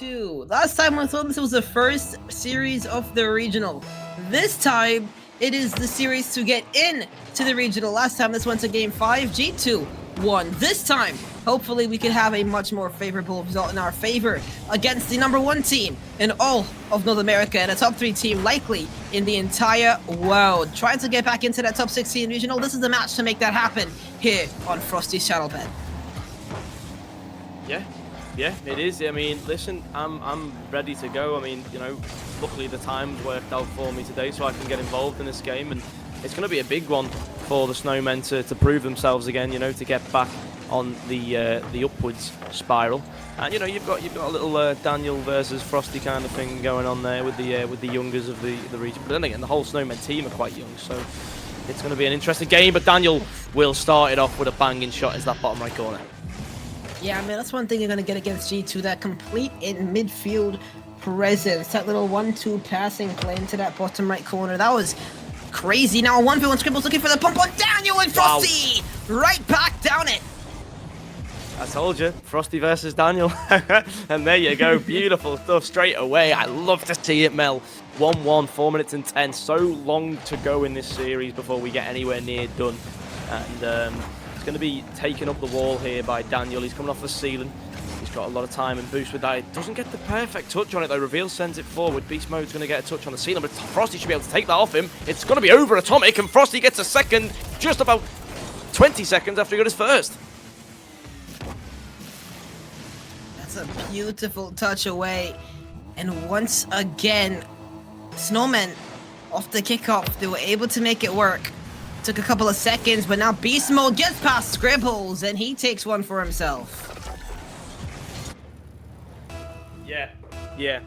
G2. Last time we saw this was the first series of the regional. This time, it is the series to get in to the regional. Last time this went to game 5, G2 won. This time, hopefully we can have a much more favorable result in our favor against the #1 team in all of North America and a top 3 team likely in the entire world. Trying to get back into that top 16 regional, this is the match to make that happen here on Frosty's channel bed. Yeah, it is. I mean, listen, I'm ready to go. I mean, you know, luckily the time's worked out for me today, so I can get involved in this game, and it's going to be a big one for the Snowmen to prove themselves again. You know, to get back on the upwards spiral. And you know, you've got a little Daniel versus Frosty kind of thing going on there with the youngers of the region. But then again, the whole Snowmen team are quite young, so it's going to be an interesting game. But Daniel will start it off with a banging shot as that bottom right corner. Yeah, I mean, that's one thing you're going to get against G2, that complete in midfield presence. That little 1-2 passing play into that bottom right corner. That was crazy. Now 1v1 Scribbles looking for the pump on Daniel and Frosty! Wow. Right back down it. I told you, Frosty versus Daniel. And there you go, beautiful stuff straight away. I love to see it, Mel. 1-1, 4 minutes and 10. So long to go in this series before we get anywhere near done. And it's going to be taken up the wall here by Daniel. He's coming off the ceiling. He's got a lot of time and boost with that. It doesn't get the perfect touch on it though. Reveal sends it forward. Beast Mode's going to get a touch on the ceiling, but Frosty should be able to take that off him. It's going to be over Atomic, and Frosty gets a second just about 20 seconds after he got his first. That's a beautiful touch away. And once again, Snowmen off the kickoff, they were able to make it work. Took a couple of seconds, but now Beast Mode gets past Scribbles, and he takes one for himself. Yeah.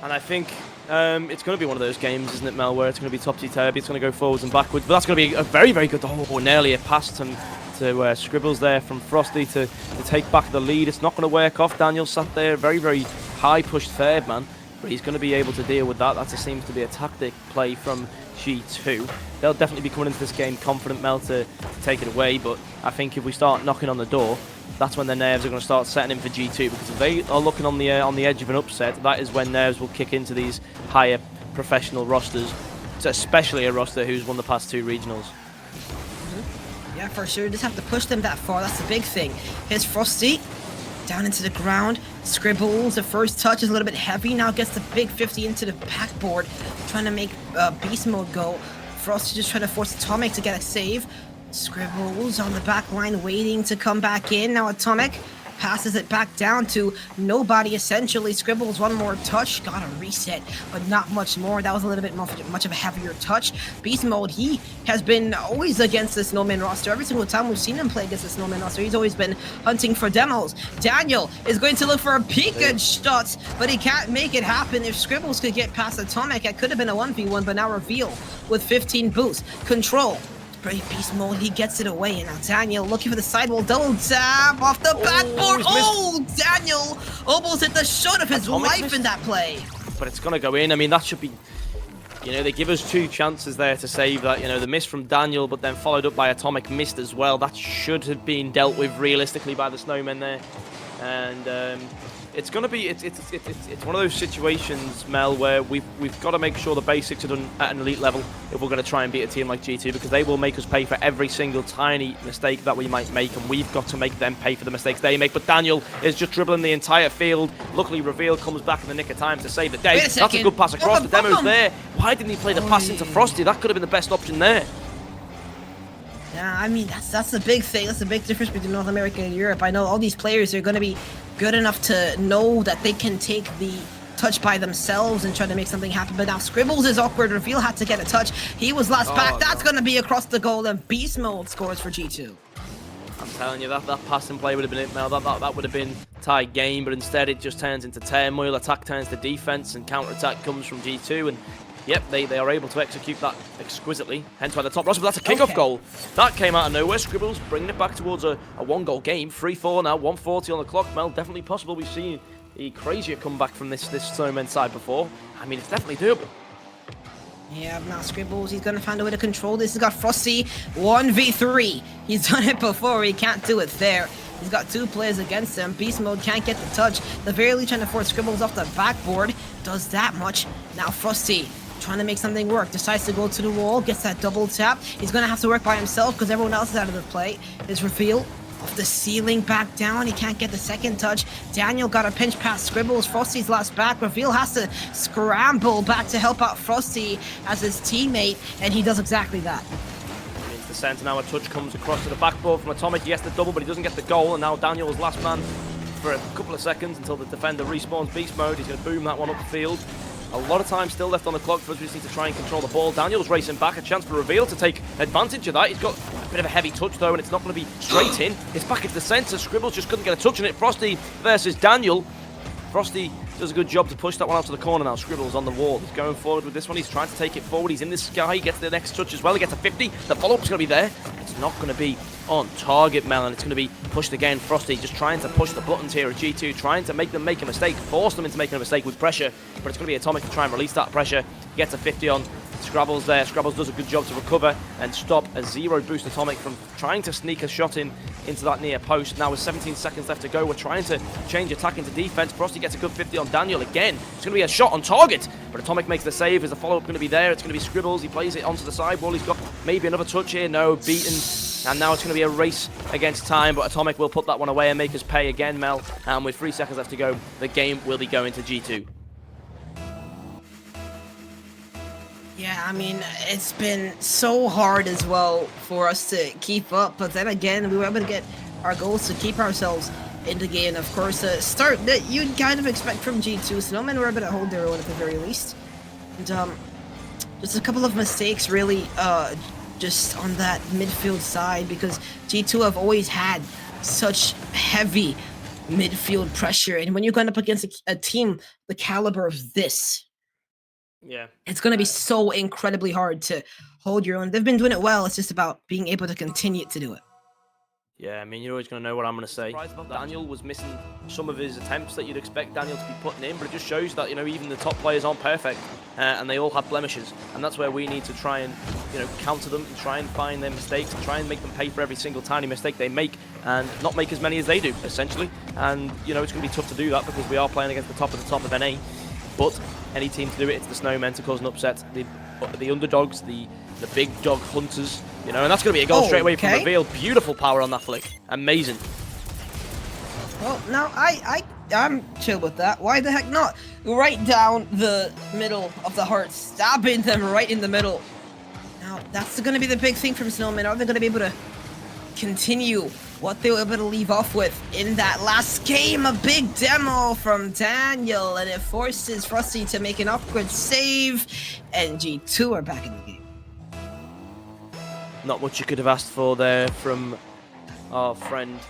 And I think it's going to be one of those games, isn't it, Mel, where it's going to be topsy-turvy, it's going to go forwards and backwards, but that's going to be a very, very good, nearly a pass to Scribbles there from Frosty to take back the lead. It's not going to work off. Daniel sat there, very, very high pushed third man, but he's going to be able to deal with that. That seems to be a tactic play from G2. They'll definitely be coming into this game confident, Mel, to take it away, but I think if we start knocking on the door, that's when their nerves are going to start setting in for G2, because if they are looking on the edge of an upset, that is when nerves will kick into these higher professional rosters, especially a roster who's won the past 2 regionals. Yeah, for sure. Just have to push them that far. That's the big thing. Here's Frosty. Down into the ground. Scribbles, the first touch is a little bit heavy. Now gets the big 50 into the backboard. Trying to make Beast Mode go. Frosty just trying to force Atomic to get a save. Scribbles on the back line waiting to come back in. Now Atomic passes it back down to nobody, essentially. Scribbles, one more touch. Got a reset, but not much more. That was a little bit much of a heavier touch. Beast Mode, he has been always against the Snowman roster. Every single time we've seen him play against the Snowman roster, he's always been hunting for demos. Daniel is going to look for a peekage shot, but he can't make it happen. If Scribbles could get past Atomic, it could have been a 1v1, but now Reveal with 15 boost. Control. Beast Mode, he gets it away, and now Daniel looking for the sidewall, double tap off the backboard. Oh, Daniel almost hit the shot of his life in that play. But it's gonna go in. I mean, that should be, you know, they give us 2 chances there to save that. You know, the miss from Daniel, but then followed up by Atomic missed as well. That should have been dealt with realistically by the Snowmen there, and it's gonna be it's one of those situations, Mel, where we've got to make sure the basics are done at an elite level if we're going to try and beat a team like G2, because they will make us pay for every single tiny mistake that we might make, and we've got to make them pay for the mistakes they make. But Daniel is just dribbling the entire field. Luckily, Reveal comes back in the nick of time to save the day. That's a good pass across. The demo's there. Why didn't he play the pass into Frosty? That could have been the best option there. Yeah, I mean, that's the big thing. That's the big difference between North America and Europe. I know all these players are going to be good enough to know that they can take the touch by themselves and try to make something happen. But now Scribbles is awkward. Reveal had to get a touch. He was last back. That's going to be across the goal, and Beast Mode scores for G2. I'm telling you, that passing play would have been it, Mel. That would have been tied game, but instead it just turns into turmoil. Attack turns to defense, and counter-attack comes from G2, and yep, they are able to execute that exquisitely, hence why the top roster. But that's a kickoff goal. That came out of nowhere. Scribbles bringing it back towards a 1-goal game. 3-4 now, 140 on the clock. Mel, definitely possible. We've seen a crazier comeback from this Snowmen side before. I mean, it's definitely doable. Yeah, now Scribbles, he's going to find a way to control this. He's got Frosty, 1v3. He's done it before, he can't do it there. He's got 2 players against him. Beast Mode can't get the touch. The very least trying to force Scribbles off the backboard. Does that much. Now Frosty trying to make something work. Decides to go to the wall. Gets that double tap. He's going to have to work by himself because everyone else is out of the play. His reveal off the ceiling back down. He can't get the second touch. Daniel got a pinch past Scribbles. Frosty's last back. Reveal has to scramble back to help out Frosty as his teammate, and he does exactly that. Into the centre now, a touch comes across to the backboard from Atomic. He gets the double, but he doesn't get the goal, and now Daniel is last man for a couple of seconds until the defender respawns Beast Mode. He's going to boom that one up the field. A lot of time still left on the clock for us. We just need to try and control the ball. Daniel's racing back, a chance for Reveal to take advantage of that. He's got a bit of a heavy touch though, and it's not going to be straight in. It's back into the centre. Scribbles just couldn't get a touch on it. Frosty versus Daniel. Frosty does a good job to push that one out to the corner now. Scribbles on the wall. He's going forward with this one. He's trying to take it forward. He's in the sky. He gets the next touch as well. He gets a 50. The follow-up's going to be there. It's not going to be on target, Melon. It's going to be pushed again. Frosty just trying to push the buttons here at G2, trying to make them make a mistake, force them into making a mistake with pressure, but it's going to be Atomic to try and release that pressure. He gets a 50 on Scrabbles there. Scrabbles does a good job to recover and stop a 0 boost Atomic from trying to sneak a shot into that near post. Now with 17 seconds left to go, we're trying to change attack into defense. Frosty gets a good 50 on Daniel again. It's going to be a shot on target, but Atomic makes the save. Is the follow-up going to be there? It's going to be Scribbles. He plays it onto the sidewall. He's got maybe another touch here. No, beaten. And now it's going to be a race against time, but Atomic will put that one away and make us pay again, Mel. And with 3 seconds left to go, the game will be going to G2. Yeah, I mean, it's been so hard as well for us to keep up, but then again, we were able to get our goals to keep ourselves in the game. Of course, a start that you'd kind of expect from G2. Snowmen were able to hold their own at the very least. And just a couple of mistakes, really, just on that midfield side, because G2 have always had such heavy midfield pressure, and when you're going up against a team the caliber of this, yeah, it's going to be so incredibly hard to hold your own. They've been doing it well. It's just about being able to continue to do it. Yeah, I mean, you're always going to know what I'm going to say. Daniel was missing some of his attempts that you'd expect Daniel to be putting in, but it just shows that, you know, even the top players aren't perfect, and they all have blemishes, and that's where we need to try and, you know, counter them and try and find their mistakes and try and make them pay for every single tiny mistake they make and not make as many as they do, essentially. And, you know, it's going to be tough to do that because we are playing against the top of NA, but any team to do it, it's the Snowmen to cause an upset, the underdogs, the big dog hunters, you know, and that's going to be a goal straight away from Reveal. Beautiful power on that flick. Amazing. Well, now I'm chill with that. Why the heck not? Right down the middle of the heart, stabbing them right in the middle. Now, that's going to be the big thing from Snowmen. Are they going to be able to continue what they were able to leave off with in that last game? A big demo from Daniel, and it forces Frosty to make an awkward save, and G2 are back in the game. Not much you could have asked for there from our friend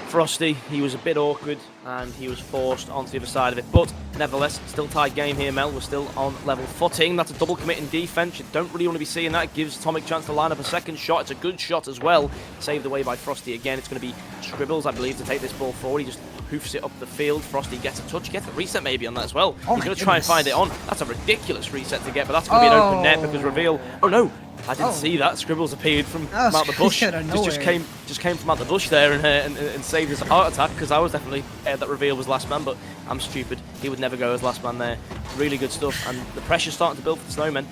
Frosty. He was a bit awkward and he was forced onto the other side of it, but nevertheless, still tied game here, Mel. We're still on level footing. That's a double commit in defense. You don't really want to be seeing that. It gives Atomic a chance to line up a second shot. It's a good shot as well. Saved away by Frosty again. It's going to be Scribbles, I believe, to take this ball forward. He just hoofs it up the field. Frosty gets a touch. Gets a reset maybe on that as well. He's going to try and find it on. That's a ridiculous reset to get, but that's going to be an open net because Reveal... Oh no! I didn't see that. Scribbles appeared from out the bush. Just came from out the bush there and saved his heart attack, because I was definitely that Reveal was last man, but I'm stupid. He would never go as last man there. Really good stuff, and the pressure's starting to build for the Snowmen.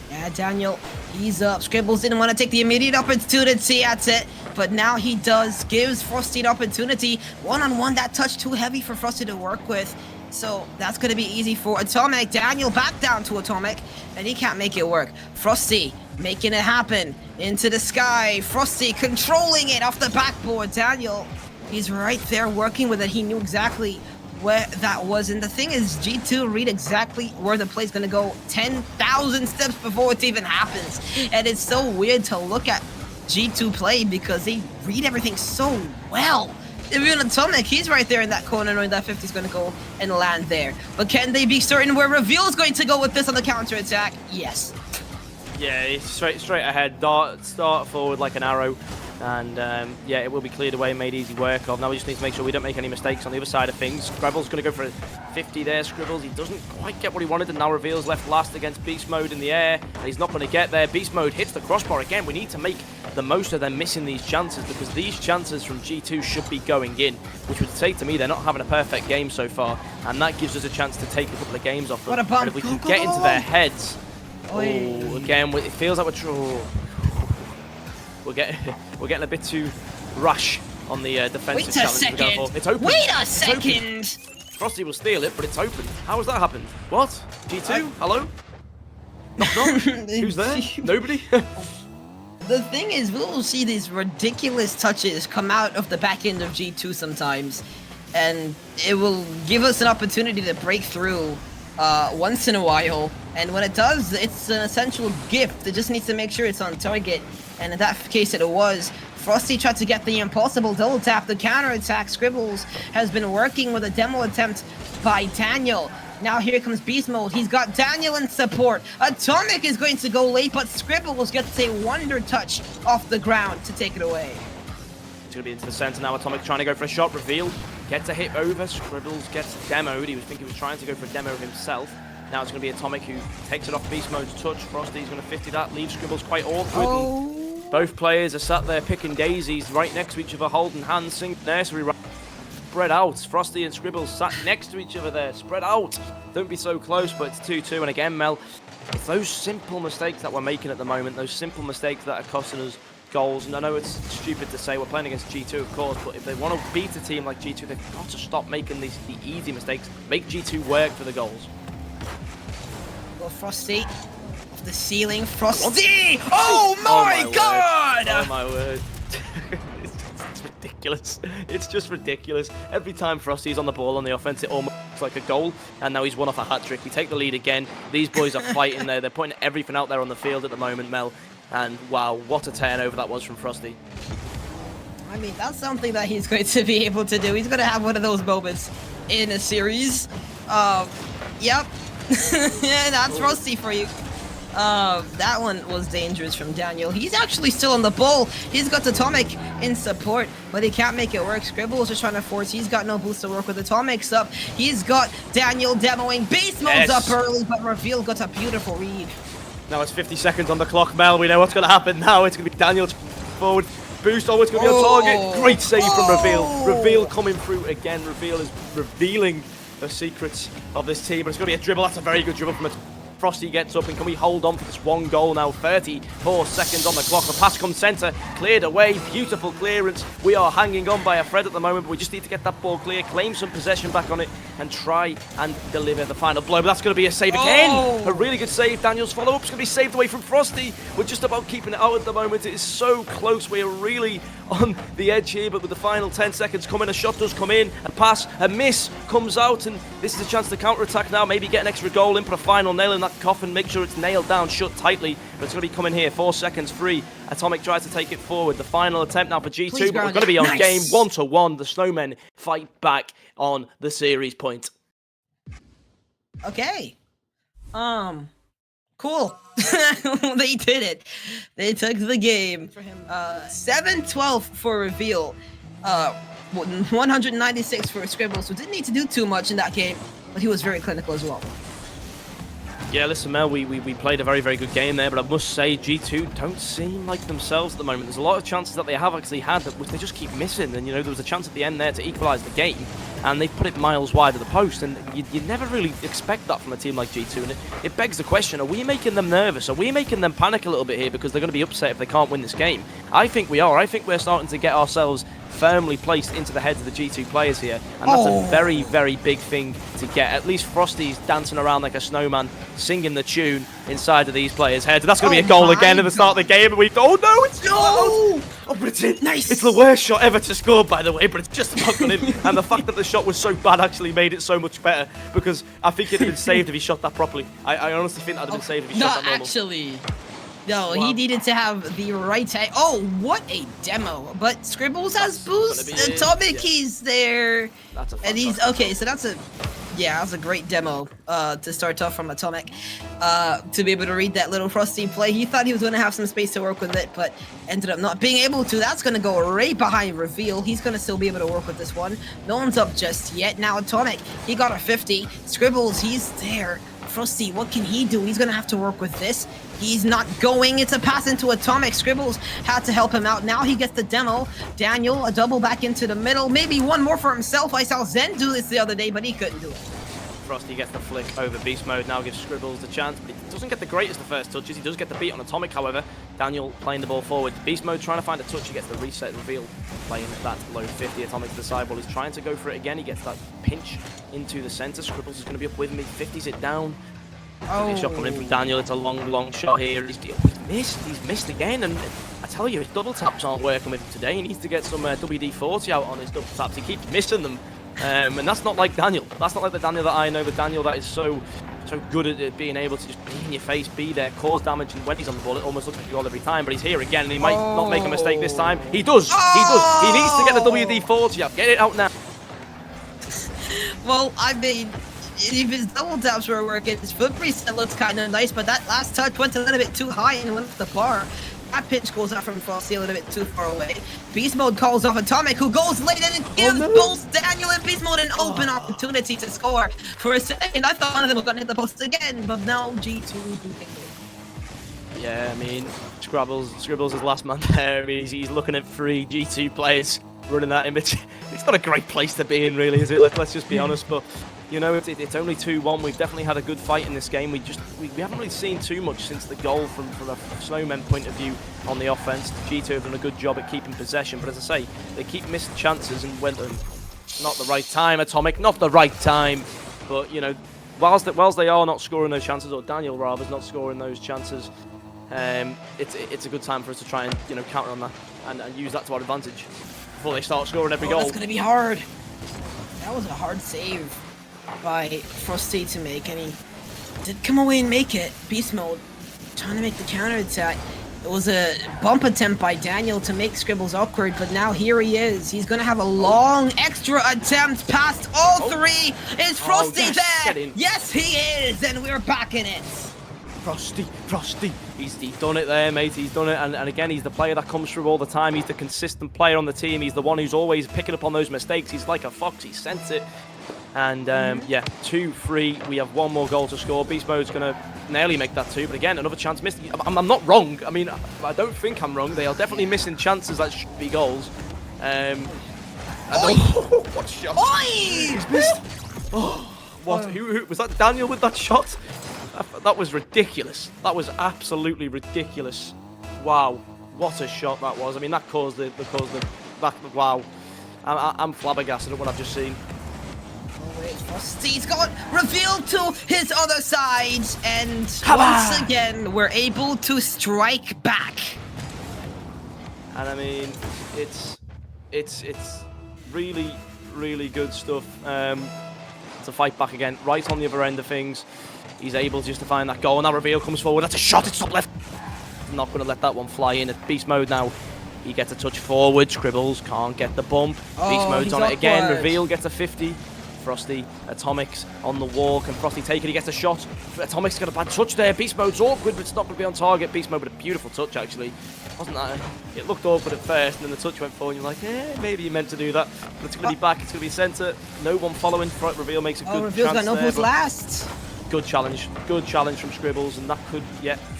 Yeah, Daniel, he's up. Scribbles didn't want to take the immediate opportunity at it, but now he does. Gives Frosty an opportunity. One-on-one, that touch too heavy for Frosty to work with. So that's going to be easy for Atomic. Daniel back down to Atomic, and he can't make it work. Frosty making it happen into the sky. Frosty controlling it off the backboard. Daniel, he's right there working with it. He knew exactly where that was. And the thing is, G2 read exactly where the play's going to go 10,000 steps before it even happens. And it's so weird to look at G2 play because they read everything so well. Even Atomic, he's right there in that corner knowing that 50's going to go and land there. But can they be certain where Reveal is going to go with this on the counter attack? Yes. Yeah, straight ahead, start forward like an arrow. And yeah, it will be cleared away and made easy work of. Now we just need to make sure we don't make any mistakes on the other side of things. Scrabble's going to go for a 50 there. Scribbles, he doesn't quite get what he wanted, and now Reveal's left last against Beast Mode in the air, and he's not going to get there. Beast Mode hits the crossbar again. We need to make the most of them missing these chances, because these chances from G2 should be going in, which would say to me they're not having a perfect game so far, and that gives us a chance to take a couple of games off them. And if we can get into their heads, again, it feels like we're getting a bit too rash on the defensive challenge. Wait a second! It's open. Wait a second! Frosty will steal it, but it's open. How has that happened? What? G2? Hello? Knock knock? Who's there? Nobody? The thing is, we will see these ridiculous touches come out of the back end of G2 sometimes, and it will give us an opportunity to break through once in a while. And when it does, it's an essential gift. It just needs to make sure it's on target. And in that case, it was. Frosty tried to get the impossible double tap. The counter attack, Scribbles, has been working with a demo attempt by Daniel. Now here comes Beast Mode. He's got Daniel in support. Atomic is going to go late, but Scribbles gets a wonder touch off the ground to take it away. It's going to be into the center now. Atomic trying to go for a shot. Reveal. Gets a hit over. Scribbles gets demoed. He was trying to go for a demo himself. Now it's going to be Atomic who takes it off Beast Mode's touch. Frosty's going to 50 that. Leaves Scribbles quite awkward. Both players are sat there picking daisies right next to each other, holding hands, singing nursery rhymes. Spread out. Frosty and Scribbles sat next to each other there. Spread out. Don't be so close, but it's 2-2. And again, Mel, it's those simple mistakes that we're making at the moment, those simple mistakes that are costing us goals. And I know it's stupid to say we're playing against G2, of course, but if they want to beat a team like G2, they've got to stop making the easy mistakes. Make G2 work for the goals. Well, Frosty. The ceiling, Frosty! Oh my god! Oh my word. It's ridiculous. It's just ridiculous. Every time Frosty's on the ball on the offense, it almost looks like a goal, and now he's won off a hat-trick. We take the lead again. These boys are fighting there. They're putting everything out there on the field at the moment, Mel. And wow, what a turnover that was from Frosty. I mean, that's something that he's going to be able to do. He's going to have one of those moments in a series. Yep. Yeah, that's Frosty for you. That one was dangerous from Daniel. He's actually still on the ball. He's got Atomic in support, but he can't make it work. Scribbles just trying to force. He's got no boost to work with. Atomic's up. He's got Daniel demoing. Beast Mode's up early, but Reveal got a beautiful read. Now it's 50 seconds on the clock, Mel. We know what's going to happen now. It's going to be Daniel forward. Boost, it's going to be on target. Great save from Reveal. Reveal coming through again. Reveal is revealing the secrets of this team, but it's going to be a dribble. That's a very good dribble from Frosty gets up, and can we hold on for this one goal now? 34 seconds on the clock. The pass comes centre, cleared away, beautiful clearance. We are hanging on by a thread at the moment, but we just need to get that ball clear, claim some possession back on it, and try and deliver the final blow. But that's going to be a save again. A really good save. Daniel's follow-up is going to be saved away from Frosty. We're just about keeping it out at the moment. It is so close. We are really on the edge here, but with the final 10 seconds coming, a shot does come in, a pass, a miss comes out, and this is a chance to counter-attack now, maybe get an extra goal in, put a final nail in that coffin, make sure it's nailed down shut tightly, but it's going to be coming here. 4 seconds free. Atomic tries to take it forward. The final attempt now for G2, but we're going to be on game 1-1. The Snowmen fight back on the series point. Okay. Cool. They did it. They took the game. 7-12 for Reveal. 196 for Scribbles, who didn't need to do too much in that game, but he was very clinical as well. Yeah, listen, Mel, we played a very, very good game there, but I must say G2 don't seem like themselves at the moment. There's a lot of chances that they have actually had that they just keep missing, and, you know, there was a chance at the end there to equalise the game, and they've put it miles wide of the post, and you never really expect that from a team like G2, and it begs the question, are we making them nervous? Are we making them panic a little bit here because they're going to be upset if they can't win this game? I think we are. I think we're starting to get ourselves firmly placed into the heads of the G2 players here, and that's a very, very big thing to get. At least Frosty's dancing around like a snowman, singing the tune inside of these players' heads. And that's going to be a goal again at the start of the game, and we no, it's not! Oh, but it's in. Nice. It's the worst shot ever to score, by the way, but it's just about gone in. And the fact that the shot was so bad actually made it so much better, because I think it'd have been saved if he shot that properly. I honestly think that'd have been saved if he shot that normal. Actually. No, he needed to have the right time. Oh, what a demo. But Scribbles has boost. Atomic, he's there. That's a and he's okay, so that's a Yeah, that was a great demo to start off from Atomic. To be able to read that little Frosty play, he thought he was going to have some space to work with it, but ended up not being able to. That's going to go right behind Reveal. He's going to still be able to work with this one. No one's up just yet. Now Atomic, he got a 50. Scribbles, he's there. Frosty, what can he do? He's going to have to work with this. He's not going. It's a pass into Atomic. Scribbles had to help him out. Now he gets the demo. Daniel, a double back into the middle. Maybe one more for himself. I saw Zen do this the other day, but he couldn't do it. Frosty gets the flick over Beast Mode, now gives Scribbles the chance. He doesn't get the greatest of first touches, he does get the beat on Atomic, however. Daniel playing the ball forward. Beast Mode trying to find a touch, he gets the reset Reveal, playing that low 50. Atomic to the sideball, he's trying to go for it again, he gets that pinch into the center. Scribbles is going to be up with me, 50s it down. Oh. Shot coming in from Daniel, it's a long shot here. He's missed again, and I tell you, his double taps aren't working with him today. He needs to get some WD-40 out on his double taps, he keeps missing them. And that's not like Daniel. That's not like the Daniel that I know. The Daniel that is so good at being able to just be in your face, be there, cause damage, and when he's on the ball, it almost looks like a goal every time. But he's here again, and he might not make a mistake this time. He does. He needs to get the WD-40 out. Get it out now. Well, I mean, if his double taps were working, his foot reset looks kind of nice, but that last touch went a little bit too high and went off the bar. That pitch goes out from Frosty a little bit too far away. Beast Mode calls off Atomic, who goes late and it gives both Daniel and Beast Mode an open opportunity to score. For a second, I thought one of them was going to hit the post again, but now G2 do it. Yeah, I mean, Scribbles is last man there. I mean, he's looking at 3 G2 players running that image. It's not a great place to be in, really, is it? Let's just be honest, but... You know, it's only 2-1. We've definitely had a good fight in this game. We haven't really seen too much since the goal from a Snowmen point of view on the offense. G2 have done a good job at keeping possession, but as I say, they keep missing chances, and when not the right time, Atomic, not the right time. But you know, whilst they are not scoring those chances, or Daniel rather is not scoring those chances, it's a good time for us to try and counter on that and use that to our advantage before they start scoring every goal. That's gonna be hard. That was a hard save by Frosty to make, and he did come away and make it. Beast Mode trying to make the counter attack. It was a bump attempt by Daniel to make Scribbles awkward, but now here he is. He's gonna have a long extra attempt past all 3. Is Frosty there? Yes, he is, and we're back in it. Frosty, he's done it there, mate. He's done it, and again, he's the player that comes through all the time. He's the consistent player on the team. He's the one who's always picking up on those mistakes. He's like a fox. He sent it. And yeah, 2-3. We have one more goal to score. Beast Mode's going to nearly make that 2, but again, another chance missed. I'm not wrong. I mean, I don't think I'm wrong. They are definitely missing chances that should be goals. What shot? He's missed. What? Who was that? Daniel with that shot? That was ridiculous. That was absolutely ridiculous. Wow, what a shot that was. I mean, that caused the wow. I'm flabbergasted at what I've just seen. Frosty's got revealed to his other side, and once again we're able to strike back. And I mean, it's really good stuff to fight back again. Right on the other end of things, he's able just to find that goal, and that Reveal comes forward. That's a shot. It's top left. I'm not going to let that one fly in. At Beast Mode now. He gets a touch forward. Scribbles can't get the bump. Beast Mode's on it again. Reveal gets a 50. Frosty, Atomic's on the wall. Can Frosty take it? He gets a shot. Atomic's got a bad touch there. Beast Mode's awkward, but it's not going to be on target. Beast Mode with a beautiful touch, actually. Wasn't that? It looked awkward at first, and then the touch went forward, and you're like, maybe you meant to do that. But it's going to be back. It's going to be centre. No one following. Reveal makes a good Reveal's chance got no who's last. Good challenge from Scribbles, and that could,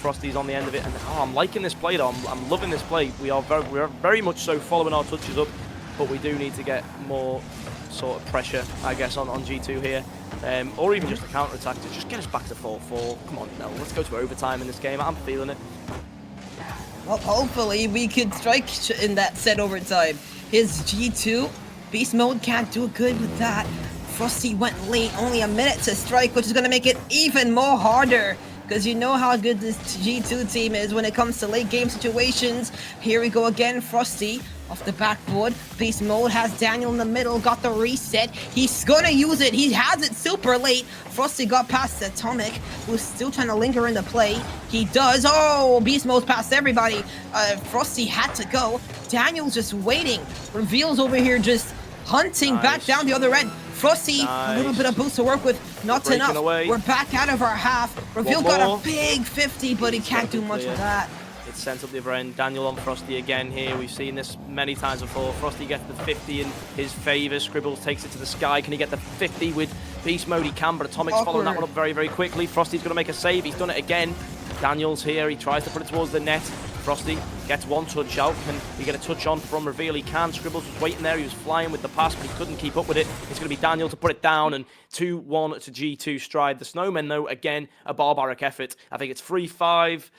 Frosty's on the end of it. And I'm liking this play, though. I'm loving this play. We are very much so following our touches up, but we do need to get more sort of pressure, I guess, on G2 here, or even just a counter attack to just get us back to 4-4. Come on, no, let's go to overtime in this game. I'm feeling it. Well, hopefully we could strike in that set overtime. His G2 Beast Mode can't do good with that. Frosty went late, only a minute to strike, which is going to make it even more harder, because you know how good this G2 team is when it comes to late game situations. Here we go again. Frosty off the backboard. Beast Mode has Daniel in the middle, got the reset. He's gonna use it. He has it super late. Frosty got past Atomic, who's still trying to linger in the play. He does. Oh, Beast Mode's past everybody. Frosty had to go. Daniel's just waiting. Reveals over here just hunting back down the other end. Frosty, a little bit of boost to work with, not enough. Away. We're back out of our half. Reveal got a big 50, but he can't do much with that. It's sent up the other end. Daniel on Frosty again here. We've seen this many times before. Frosty gets the 50 in his favour. Scribbles takes it to the sky. Can he get the 50 with beast mode? He can, but Atomic's following that one up very, very quickly. Frosty's going to make a save. He's done it again. Daniel's here. He tries to put it towards the net. Frosty gets one touch out. Can he get a touch on from Reveal? He can. Scribbles was waiting there. He was flying with the pass, but he couldn't keep up with it. It's going to be Daniel to put it down, and 2-1 to G2 stride. The Snowmen, though, again, a barbaric effort. I think it's 3-5.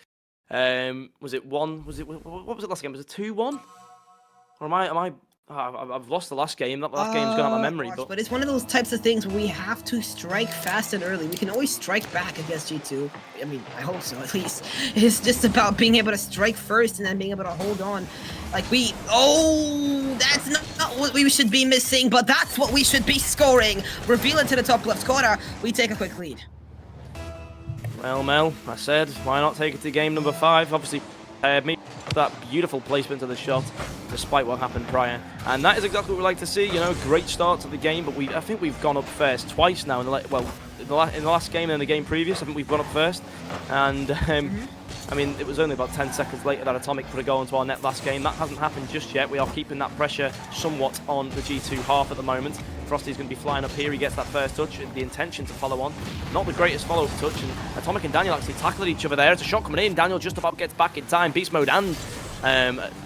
Was it one? Was it? What was it last game? Was it 2-1? Or am I? I've lost the last game. That last game's gone out of my memory. But it's one of those types of things where we have to strike fast and early. We can always strike back against G2. I mean, I hope so, at least. It's just about being able to strike first and then being able to hold on. Like that's not what we should be missing, but that's what we should be scoring. Reveal it to the top left corner. We take a quick lead. Well, Mel, I said, why not take it to game number 5? Obviously, me that beautiful placement of the shot, despite what happened prior, and that is exactly what we like to see. You know, great start to the game, but I think we've gone up first twice now in the last game and the game previous. I think we've gone up first, and I mean, it was only about 10 seconds later that Atomic put a goal into our net last game. That hasn't happened just yet. We are keeping that pressure somewhat on the G2 half at the moment. Frosty's going to be flying up here. He gets that first touch. The intention to follow on. Not the greatest follow-up touch. And Atomic and Daniel actually tackled each other there. It's a shot coming in. Daniel just about gets back in time. Beast mode and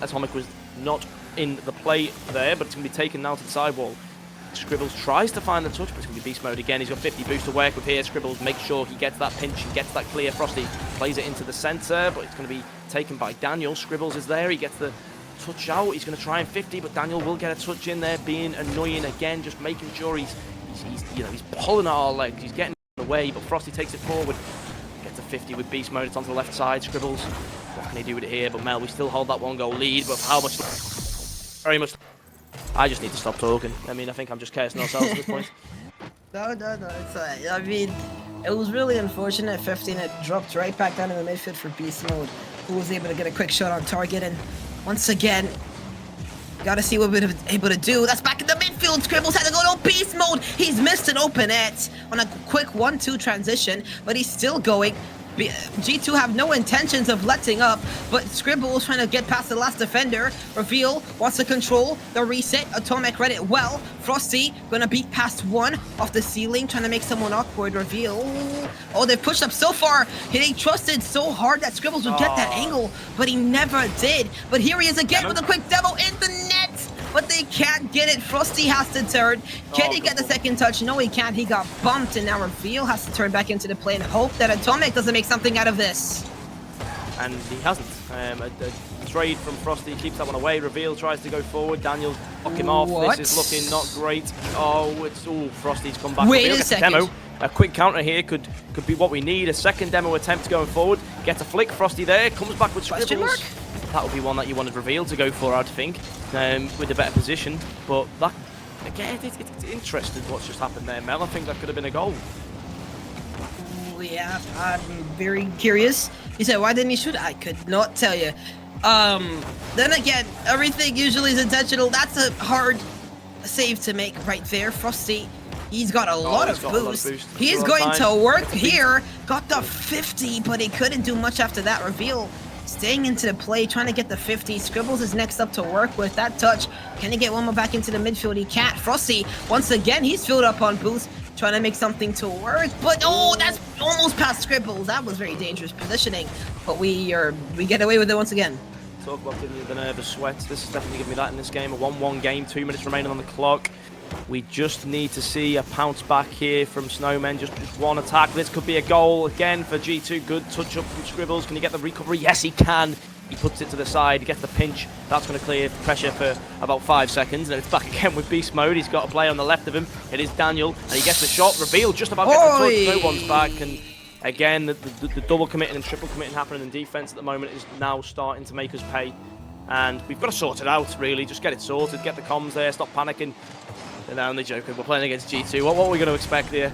Atomic was not in the play there, but it's going to be taken now to the sidewall. Scribbles tries to find the touch, but it's going to be beast mode again. He's got 50 boost to work with here. Scribbles makes sure he gets that pinch and gets that clear. Frosty plays it into the center, but it's going to be taken by Daniel. Scribbles is there. He gets the touch out. He's going to try and 50, but Daniel will get a touch in there, being annoying again, just making sure he's pulling our legs. He's getting in the way, but Frosty takes it forward. Gets a 50 with beast mode. It's onto the left side. Scribbles, what can he do with it here? But Mel, we still hold that 1-goal lead, but how much? Very much. I just need to stop talking. I mean, I think I'm just cursing ourselves at this point. No, it's alright. I mean, it was really unfortunate. 15, it dropped right back down in the midfield for beast mode, who was able to get a quick shot on target. And once again, gotta see what we're able to do. That's back in the midfield. Scribbles had to go to beast mode. He's missed an open net on a quick 1-2 transition, but he's still going. G2 have no intentions of letting up, but Scribbles trying to get past the last defender. Reveal wants to control the reset. Atomic read it well. Frosty gonna beat past one off the ceiling, trying to make someone awkward. Reveal. Oh, they've pushed up so far. He trusted so hard that Scribbles would get that angle, but he never did. But here he is again with a quick demo in the net. But they can't get it. Frosty has to turn. Can he get the second touch? No, he can't. He got bumped, and now Reveal has to turn back into the play and hope that Atomic doesn't make something out of this. And he hasn't. A trade from Frosty keeps that one away. Reveal tries to go forward. Daniel knock him off. This is looking not great. Frosty's come back. Wait a second. Demo. A quick counter here could be what we need. A second demo attempt going forward. Gets a flick. Frosty there. Comes back with Scribbles. That would be one that you wanted Reveal to go for, I'd think, with a better position. But that, again, it's interesting what's just happened there, Mel. I think that could have been a goal. Yeah, I'm very curious. He said, why didn't he shoot? I could not tell you. Then again, everything usually is intentional. That's a hard save to make right there. Frosty, he's got a lot of boost. He's going to work here. Got the 50, but he couldn't do much after that. Reveal staying into the play, trying to get the 50. Scribbles is next up to work with that touch. Can he get one more back into the midfield? He can't. Frosty, once again, he's filled up on boost, trying to make something to work. But that's almost past Scribbles. That was very dangerous positioning. But we get away with it once again. Talk about giving you the nervous sweats. This is definitely giving me that in this game. A 1-1 game, 2 minutes remaining on the clock. We just need to see a pounce back here from Snowmen. Just one attack. This could be a goal again for G2. Good touch up from Scribbles. Can he get the recovery? Yes, he can. He puts it to the side. He gets the pinch. That's going to clear pressure for about 5 seconds. And it's back again with beast mode. He's got a player on the left of him. It is Daniel. And he gets the shot. Reveal just about gets the touch. No one's back. And again, the double committing and triple committing happening in defense at the moment is now starting to make us pay. And we've got to sort it out, really. Just get it sorted. Get the comms there. Stop panicking. They're only joking. We're playing against G2. What are we going to expect here?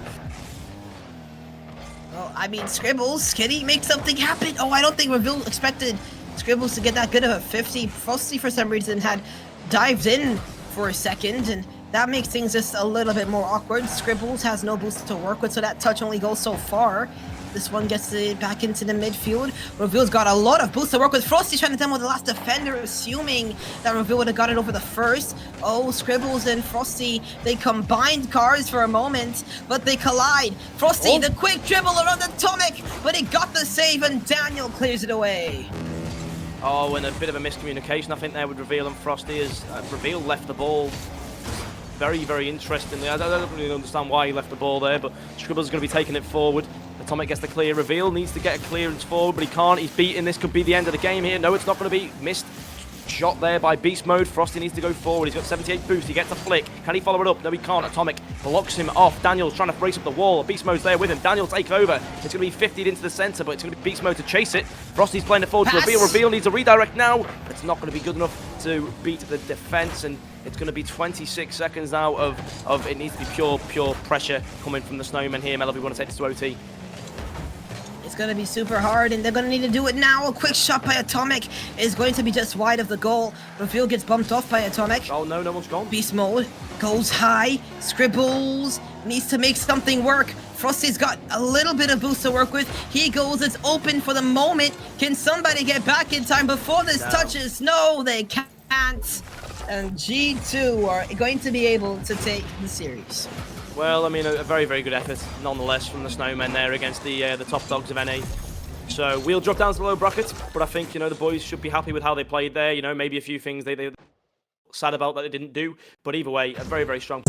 Well, I mean, Scribbles, can he make something happen? I don't think Reveal expected Scribbles to get that good of a 50. Frosty, for some reason, had dived in for a second, and That makes things just a little bit more awkward. Scribbles has no boost to work with, so that touch only goes so far. This one gets it back into the midfield. Reveal's got a lot of boost to work with. Frosty's trying to demo the last defender, assuming that Reveal would have got it over the first. Oh, Scribbles and Frosty, they combined cars for a moment, but they collide. Frosty, the quick dribble around Atomic, but he got the save, and Daniel clears it away. Oh, and a bit of a miscommunication, I think, there with Reveal and Frosty, as Reveal left the ball very, very interestingly. I don't really understand why he left the ball there, but Scribbles is going to be taking it forward. Atomic gets the clear. Reveal needs to get a clearance forward, but he can't. He's beaten. This could be the end of the game here. No, it's not going to be. Missed shot there by Beast Mode. Frosty needs to go forward. He's got 78 boost. He gets a flick. Can he follow it up? No, he can't. Atomic blocks him off. Daniel's trying to brace up the wall. Beast Mode's there with him. Daniel takes over. It's going to be 50'd into the center, but it's going to be Beast Mode to chase it. Frosty's playing it forward to Reveal. Reveal needs a redirect now, but it's not going to be good enough to beat the defense, and it's going to be 26 seconds now of it needs to be pure pressure coming from the Snowmen here. Mel, if we want to take this to OT. It's going to be super hard, and they're going to need to do it now. A quick shot by Atomic is going to be just wide of the goal. Reveal gets bumped off by Atomic. Oh, no one's gone. Beast Mode goes high. Scribbles needs to make something work. Frosty's got a little bit of boost to work with. He goes, it's open for the moment. Can somebody get back in time before this touches? No, they can't. And G2 are going to be able to take the series. Well, I mean, a very, very good effort, nonetheless, from the Snowmen there against the top dogs of NA. So we'll drop down to the low bracket, but I think, the boys should be happy with how they played there. Maybe a few things they sad about that they didn't do, but either way, a very, very strong